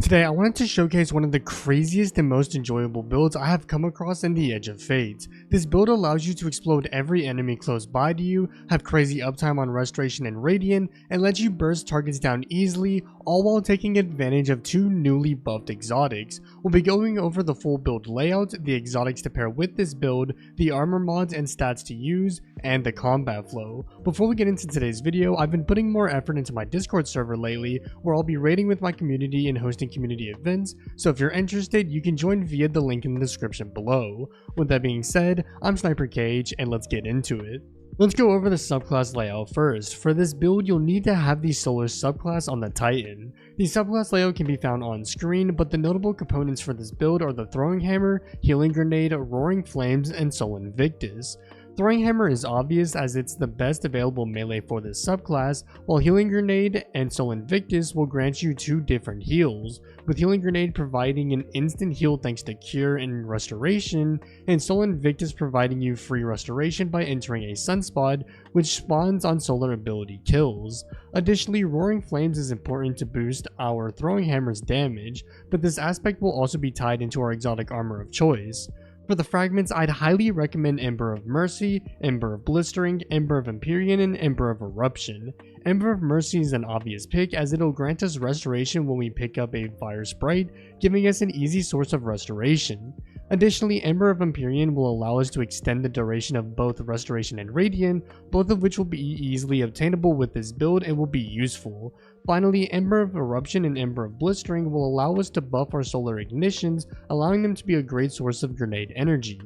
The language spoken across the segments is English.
Today I wanted to showcase one of the craziest and most enjoyable builds I have come across in the Edge of Fate. This build allows you to explode every enemy close by to you, have crazy uptime on Restoration and Radiant, and lets you burst targets down easily, all while taking advantage of two newly buffed exotics. We'll be going over the full build layout, the exotics to pair with this build, the armor mods and stats to use, and the combat flow. Before we get into today's video, I've been putting more effort into my Discord server lately, where I'll be raiding with my community and hosting community events, so if you're interested, you can join via the link in the description below. With that being said, I'm SniperKH and let's get into it. Let's go over the subclass layout first. For this build, you'll need to have the Solar subclass on the Titan. The subclass layout can be found on screen, but the notable components for this build are the Throwing Hammer, Healing Grenade, Roaring Flames, and Soul Invictus. Throwing Hammer is obvious as it's the best available melee for this subclass, while Healing Grenade and Soul Invictus will grant you two different heals, with Healing Grenade providing an instant heal thanks to Cure and Restoration, and Soul Invictus providing you free restoration by entering a sunspot, which spawns on solar ability kills. Additionally, Roaring Flames is important to boost our Throwing Hammer's damage, but this aspect will also be tied into our exotic armor of choice. For the fragments, I'd highly recommend Ember of Mercy, Ember of Blistering, Ember of Empyrean, and Ember of Eruption. Ember of Mercy is an obvious pick as it'll grant us restoration when we pick up a fire sprite, giving us an easy source of restoration. Additionally, Ember of Empyrean will allow us to extend the duration of both Restoration and Radiant, both of which will be easily obtainable with this build and will be useful. Finally, Ember of Eruption and Ember of Blistering will allow us to buff our solar ignitions, allowing them to be a great source of grenade energy.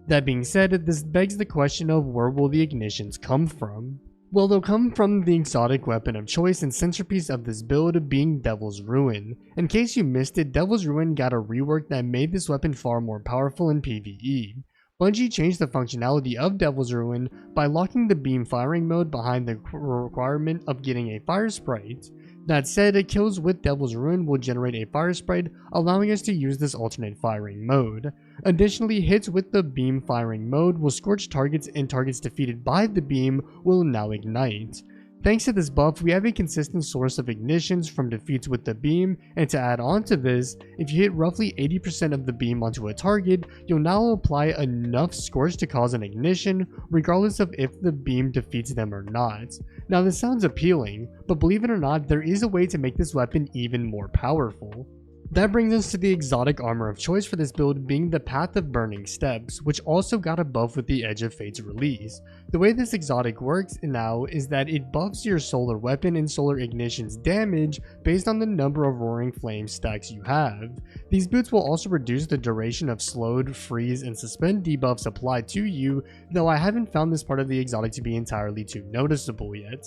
That being said, this begs the question of where will the ignitions come from? Well, they'll come from the exotic weapon of choice and centerpiece of this build being Devil's Ruin. In case you missed it, Devil's Ruin got a rework that made this weapon far more powerful in PvE. Bungie changed the functionality of Devil's Ruin by locking the beam firing mode behind the requirement of getting a fire sprite. That said, kills with Devil's Ruin will generate a fire sprite, allowing us to use this alternate firing mode. Additionally, hits with the beam firing mode will scorch targets, and targets defeated by the beam will now ignite. Thanks to this buff, we have a consistent source of ignitions from defeats with the beam, and to add on to this, if you hit roughly 80% of the beam onto a target, you'll now apply enough scorch to cause an ignition, regardless of if the beam defeats them or not. Now this sounds appealing, but believe it or not, there is a way to make this weapon even more powerful. That brings us to the exotic armor of choice for this build being the Path of Burning Steps, which also got a buff with the Edge of Fate's release. The way this exotic works now is that it buffs your solar weapon and solar ignition's damage based on the number of Roaring Flame stacks you have. These boots will also reduce the duration of slowed, freeze, and suspend debuffs applied to you, though I haven't found this part of the exotic to be entirely too noticeable yet.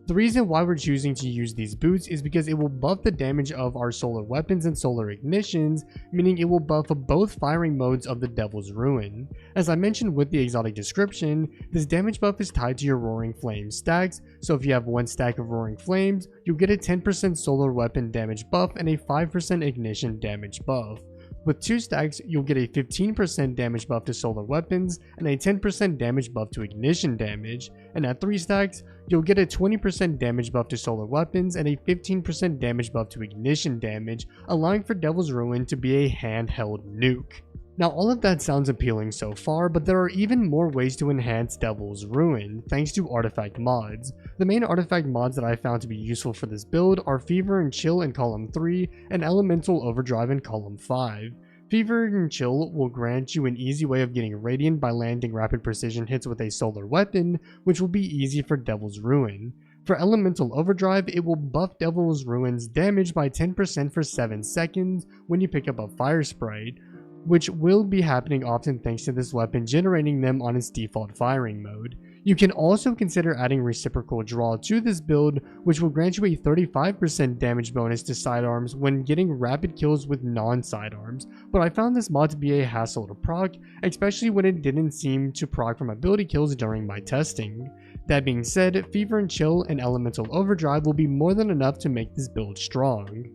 The reason why we're choosing to use these boots is because it will buff the damage of our solar weapons and solar ignitions, meaning it will buff both firing modes of the Devil's Ruin. As I mentioned with the exotic description, this damage buff is tied to your Roaring Flame stacks, so if you have one stack of Roaring Flames, you'll get a 10% solar weapon damage buff and a 5% ignition damage buff. With 2 stacks, you'll get a 15% damage buff to solar weapons and a 10% damage buff to ignition damage, and at 3 stacks, you'll get a 20% damage buff to solar weapons and a 15% damage buff to ignition damage, allowing for Devil's Ruin to be a handheld nuke. Now all of that sounds appealing so far, but there are even more ways to enhance Devil's Ruin, thanks to artifact mods. The main artifact mods that I found to be useful for this build are Fever and Chill in column 3 and Elemental Overdrive in column 5. Fever and Chill will grant you an easy way of getting Radiant by landing rapid precision hits with a solar weapon, which will be easy for Devil's Ruin. For Elemental Overdrive, it will buff Devil's Ruin's damage by 10% for 7 seconds when you pick up a fire sprite, which will be happening often thanks to this weapon generating them on its default firing mode. You can also consider adding Reciprocal Draw to this build, which will grant you a 35% damage bonus to sidearms when getting rapid kills with non-sidearms, but I found this mod to be a hassle to proc, especially when it didn't seem to proc from ability kills during my testing. That being said, Fever and Chill and Elemental Overdrive will be more than enough to make this build strong.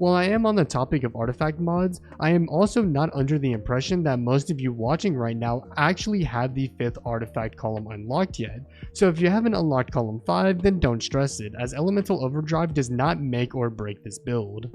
While I am on the topic of artifact mods, I am also not under the impression that most of you watching right now actually have the 5th artifact column unlocked yet, so if you haven't unlocked column 5, then don't stress it, as Elemental Overdrive does not make or break this build.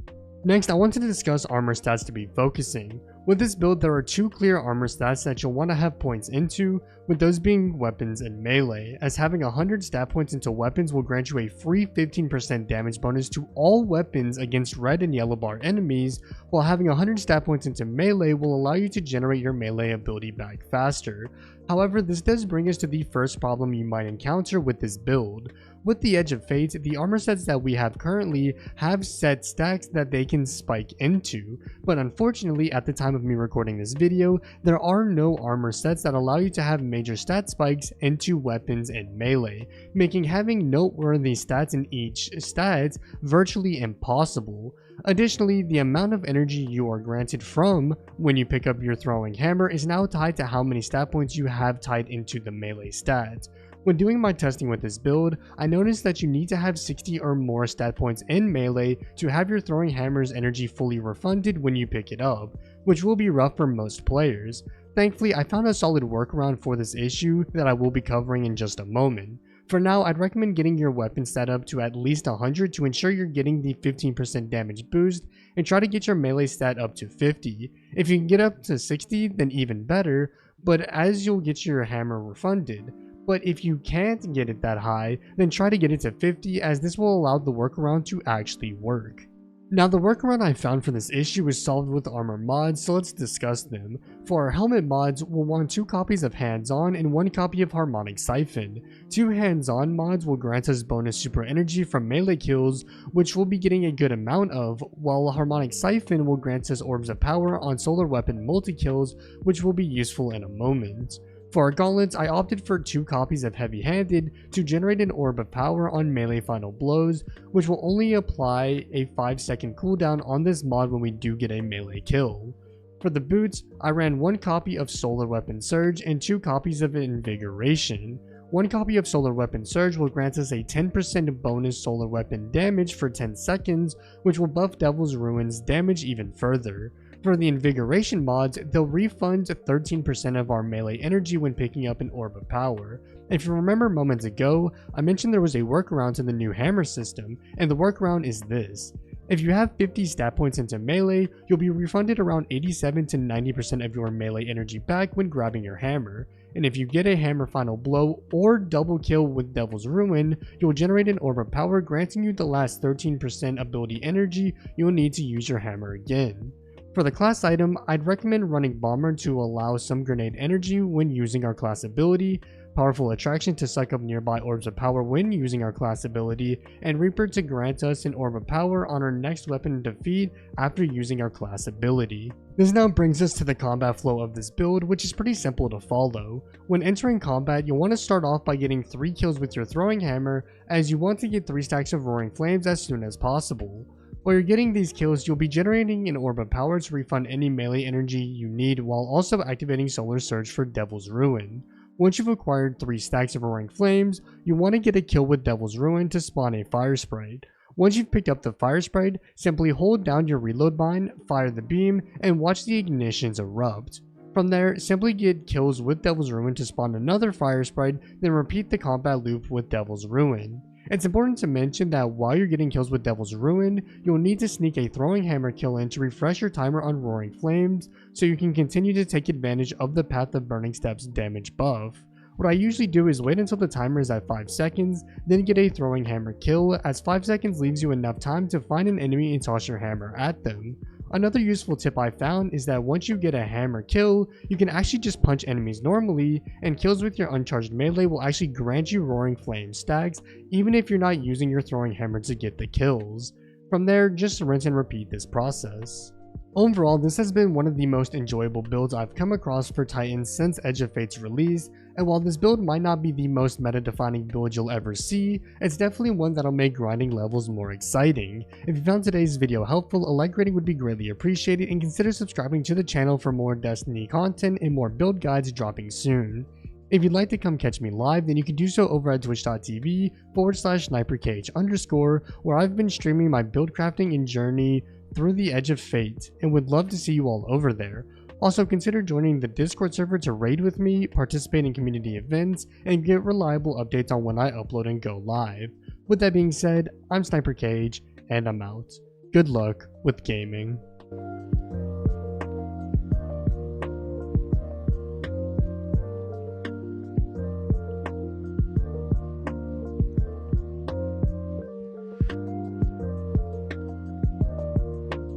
Next, I wanted to discuss armor stats to be focusing. With this build, there are two clear armor stats that you'll want to have points into, with those being weapons and melee, as having 100 stat points into weapons will grant you a free 15% damage bonus to all weapons against red and yellow bar enemies, while having 100 stat points into melee will allow you to generate your melee ability back faster. However, this does bring us to the first problem you might encounter with this build. With the Edge of Fate, the armor sets that we have currently have set stacks that they can spike into, but unfortunately at the time of me recording this video, there are no armor sets that allow you to have major stat spikes into weapons and melee, making having noteworthy stats in each stat virtually impossible. Additionally, the amount of energy you are granted from when you pick up your throwing hammer is now tied to how many stat points you have tied into the melee stat. When doing my testing with this build, I noticed that you need to have 60 or more stat points in melee to have your throwing hammer's energy fully refunded when you pick it up, which will be rough for most players. Thankfully, I found a solid workaround for this issue that I will be covering in just a moment. For now, I'd recommend getting your weapon stat up to at least 100 to ensure you're getting the 15% damage boost, and try to get your melee stat up to 50. If you can get up to 60, then even better, but as you'll get your hammer refunded. But if you can't get it that high, then try to get it to 50, as this will allow the workaround to actually work. Now, the workaround I found for this issue is solved with armor mods, so let's discuss them. For our helmet mods, we'll want 2 copies of Hands-On and 1 copy of Harmonic Siphon. 2 Hands-On mods will grant us bonus super energy from melee kills, which we'll be getting a good amount of, while Harmonic Siphon will grant us orbs of power on solar weapon multi-kills, which will be useful in a moment. For our gauntlets, I opted for 2 copies of Heavy Handed to generate an orb of power on melee final blows, which will only apply a 5-second cooldown on this mod when we do get a melee kill. For the boots, I ran 1 copy of Solar Weapon Surge and 2 copies of Invigoration. 1 copy of Solar Weapon Surge will grant us a 10% bonus solar weapon damage for 10 seconds, which will buff Devil's Ruin's damage even further. For the Invigoration mods, they'll refund 13% of our melee energy when picking up an Orb of Power. If you remember moments ago, I mentioned there was a workaround to the new hammer system, and the workaround is this. If you have 50 stat points into melee, you'll be refunded around 87 to 90% of your melee energy back when grabbing your hammer. And if you get a hammer final blow or double kill with Devil's Ruin, you'll generate an Orb of Power granting you the last 13% ability energy you'll need to use your hammer again. For the class item, I'd recommend running Bomber to allow some grenade energy when using our class ability, Powerful Attraction to suck up nearby orbs of power when using our class ability, and Reaper to grant us an orb of power on our next weapon defeat after using our class ability. This now brings us to the combat flow of this build, which is pretty simple to follow. When entering combat, you'll want to start off by getting 3 kills with your throwing hammer, as you want to get 3 stacks of Roaring Flames as soon as possible. While you're getting these kills, you'll be generating an Orb of Power to refund any melee energy you need, while also activating Solar Surge for Devil's Ruin. Once you've acquired 3 stacks of Roaring Flames, you want to get a kill with Devil's Ruin to spawn a Fire Sprite. Once you've picked up the Fire Sprite, simply hold down your reload bind, fire the beam, and watch the ignitions erupt. From there, simply get kills with Devil's Ruin to spawn another Fire Sprite, then repeat the combat loop with Devil's Ruin. It's important to mention that while you're getting kills with Devil's Ruin, you'll need to sneak a throwing hammer kill in to refresh your timer on Roaring Flames, so you can continue to take advantage of the Path of Burning Steps damage buff. What I usually do is wait until the timer is at 5 seconds, then get a throwing hammer kill, as 5 seconds leaves you enough time to find an enemy and toss your hammer at them. Another useful tip I found is that once you get a hammer kill, you can actually just punch enemies normally, and kills with your uncharged melee will actually grant you Roaring Flame stacks, even if you're not using your throwing hammer to get the kills. From there, just rinse and repeat this process. Overall, this has been one of the most enjoyable builds I've come across for Titans since Edge of Fate's release, and while this build might not be the most meta-defining build you'll ever see, it's definitely one that'll make grinding levels more exciting. If you found today's video helpful, a like rating would be greatly appreciated, and consider subscribing to the channel for more Destiny content and more build guides dropping soon. If you'd like to come catch me live, then you can do so over at twitch.tv/SniperKH_, where I've been streaming my build crafting and journey through the Edge of Fate, and would love to see you all over there. Also, consider joining the Discord server to raid with me, participate in community events, and get reliable updates on when I upload and go live. With that being said, I'm SniperKH, and I'm out. Good luck with gaming.